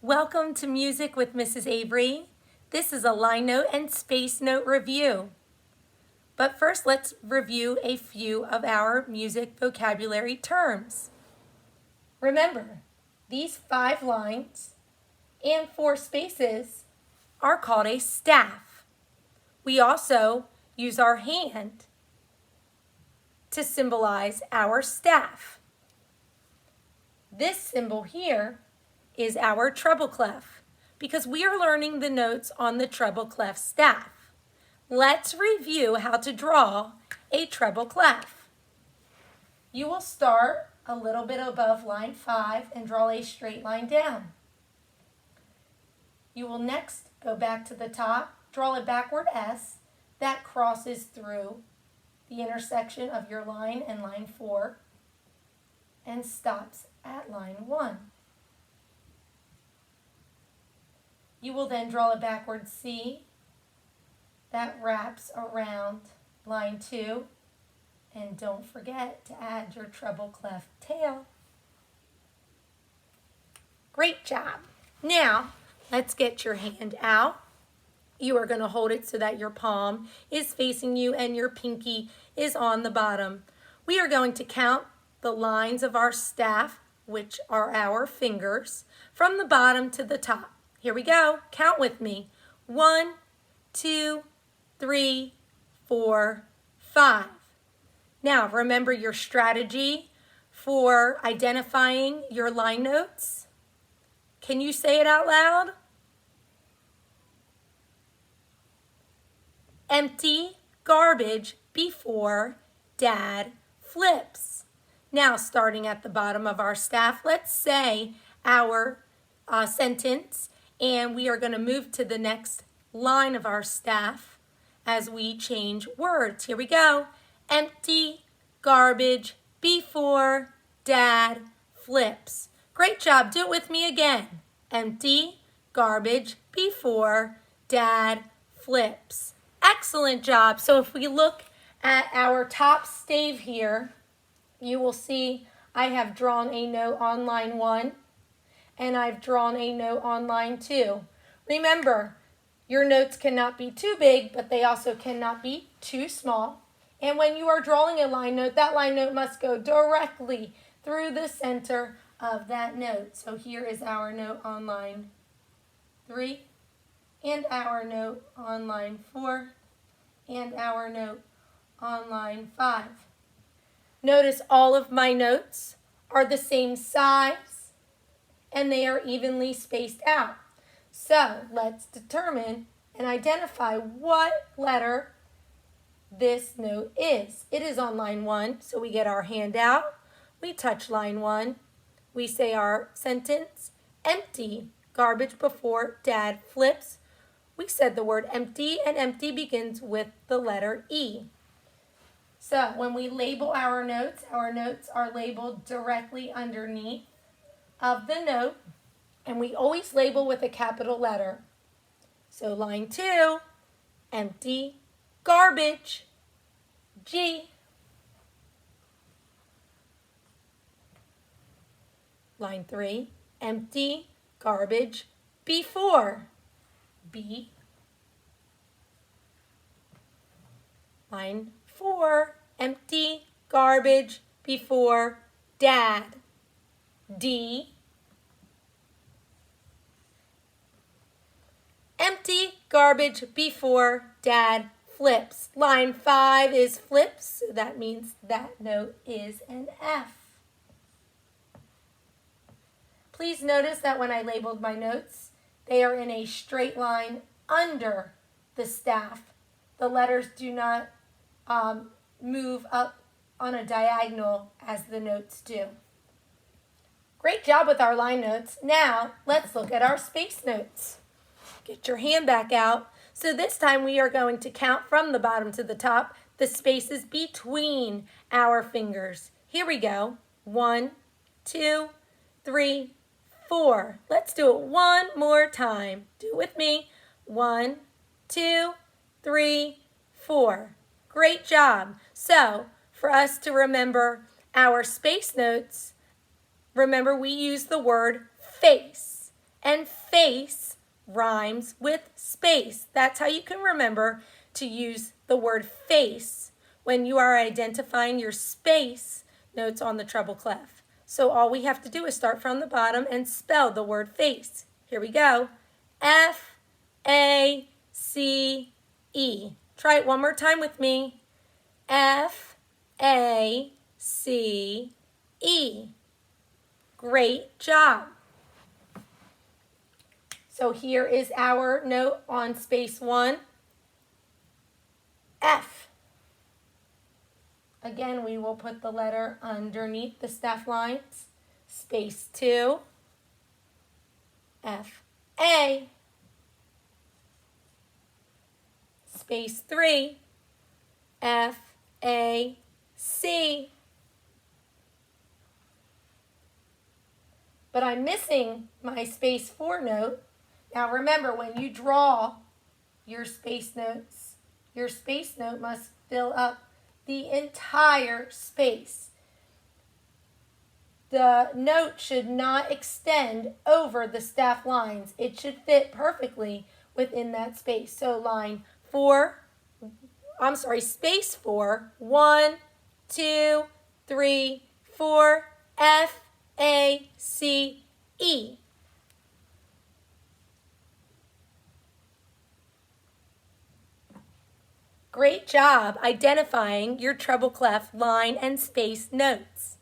Welcome to Music with Mrs. Avery. This is a line note and space note review. But first, let's review a few of our music vocabulary terms. Remember, these 5 lines and 4 spaces are called a staff. We also use our hand to symbolize our staff. This symbol here is our treble clef because we are learning the notes on the treble clef staff. Let's review how to draw a treble clef. You will start a little bit above line 5 and draw a straight line down. You will next go back to the top, draw a backward S that crosses through the intersection of your line and line 4 and stops at line 1. You will then draw a backward C that wraps around line 2, and don't forget to add your treble clef tail. Great job. Now, let's get your hand out. You are going to hold it so that your palm is facing you and your pinky is on the bottom. We are going to count the lines of our staff, which are our fingers, from the bottom to the top. Here we go. Count with me. 1, 2, 3, 4, 5. Now, remember your strategy for identifying your line notes. Can you say it out loud? Empty garbage before Dad flips. Now, starting at the bottom of our staff, let's say our sentence, and we are going to move to the next line of our staff as we change words. Here we go. Empty garbage before Dad flips. Great job. Do it with me again. Empty garbage before Dad flips. Excellent job. So if we look at our top stave here, you will see I have drawn a note on line 1 and I've drawn a note on line 2. Remember, your notes cannot be too big, but they also cannot be too small. And when you are drawing a line note, that line note must go directly through the center of that note. So here is our note on line 3, and our note on line 4, and our note on line 5. Notice all of my notes are the same size and they are evenly spaced out. So let's determine and identify what letter this note is. It is on line 1, so we get our hand out, we touch line 1, we say our sentence, empty garbage before Dad flips. We said the word empty, and empty begins with the letter E. So when we label our notes are labeled directly underneath of the note, and we always label with a capital letter. So line 2, empty garbage, G. Line 3, empty garbage before, B. Line 4, empty garbage before Dad, D. Empty garbage before Dad flips. Line 5 is flips, so that means that note is an F. Please notice that when I labeled my notes, they are in a straight line under the staff. The letters do not move up on a diagonal as the notes do. Great job with our line notes. Now, let's look at our space notes. Get your hand back out. So this time we are going to count from the bottom to the top the spaces between our fingers. Here we go. 1, 2, 3, 4. Let's do it one more time. Do it with me. 1, 2, 3, 4. Great job. So for us to remember our space notes, remember we use the word face. and face rhymes with space. That's how you can remember to use the word face when you are identifying your space notes on the treble clef. So all we have to do is start from the bottom and spell the word face. Here we go. F-A-C-E. Try it one more time with me. F-A-C-E. Great job. So here is our note on space 1. F. Again, we will put the letter underneath the staff lines. Space 2. F-A. Space 3. F-A-C. But I'm missing my space 4 note. Now remember, when you draw your space notes, your space note must fill up the entire space. The note should not extend over the staff lines. It should fit perfectly within that space. So space 4, 1, 2, 3, 4, F-A-C-E. Great job identifying your treble clef line and space notes.